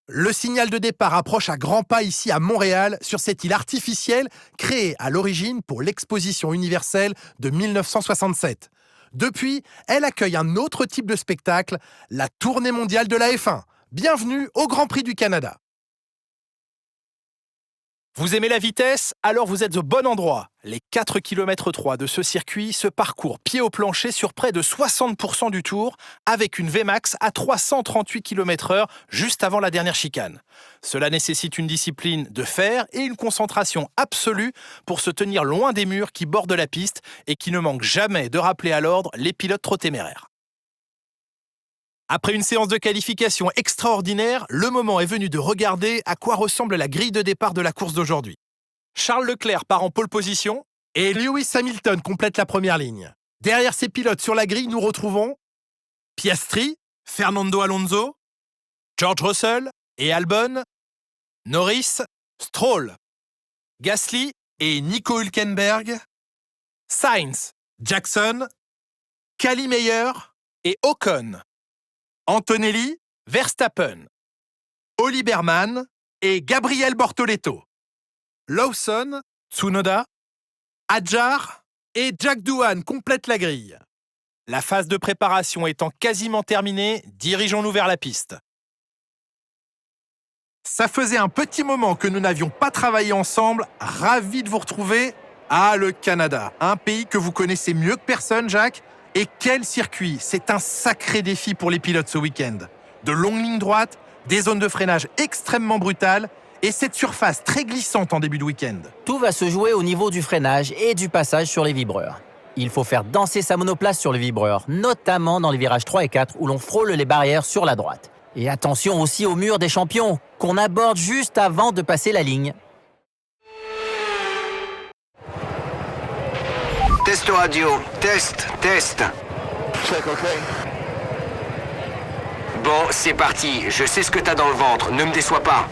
Le signal de départ approche à grands pas ici à Montréal, sur cette île artificielle créée à l'origine pour l'Exposition universelle de 1967. Depuis, elle accueille un autre type de spectacle, la tournée mondiale de la F1. Bienvenue au Grand Prix du Canada. Vous aimez la vitesse? Alors vous êtes au bon endroit. Les 4,3 km de ce circuit se parcourent pied au plancher sur près de 60% du tour, avec une Vmax à 338 km/h juste avant la dernière chicane. Cela nécessite une discipline de fer et une concentration absolue pour se tenir loin des murs qui bordent la piste et qui ne manquent jamais de rappeler à l'ordre les pilotes trop téméraires. Après une séance de qualification extraordinaire, le moment est venu de regarder à quoi ressemble la grille de départ de la course d'aujourd'hui. Charles Leclerc part en pole position et Lewis Hamilton complète la première ligne. Derrière ces pilotes sur la grille, nous retrouvons Piastri, Fernando Alonso, George Russell et Albon, Norris, Stroll, Gasly et Nico Hülkenberg, Sainz, Jackson, Kali Meyer et Ocon, Antonelli, Verstappen, Oli Berman et Gabriel Bortoleto, Lawson, Tsunoda, Hadjar et Jack Doohan complètent la grille. La phase de préparation étant quasiment terminée, dirigeons-nous vers la piste. Ça faisait un petit moment que nous n'avions pas travaillé ensemble, ravi de vous retrouver. Ah, le Canada, un pays que vous connaissez mieux que personne, Jacques. Et quel circuit! C'est un sacré défi pour les pilotes ce week-end. De longues lignes droites, des zones de freinage extrêmement brutales et cette surface très glissante en début de week-end. Tout va se jouer au niveau du freinage et du passage sur les vibreurs. Il faut faire danser sa monoplace sur le vibreur, notamment dans les virages 3 et 4 où l'on frôle les barrières sur la droite. Et attention aussi au mur des champions, qu'on aborde juste avant de passer la ligne. Test radio, test. Check, ok. Bon, c'est parti, je sais ce que t'as dans le ventre, ne me déçois pas.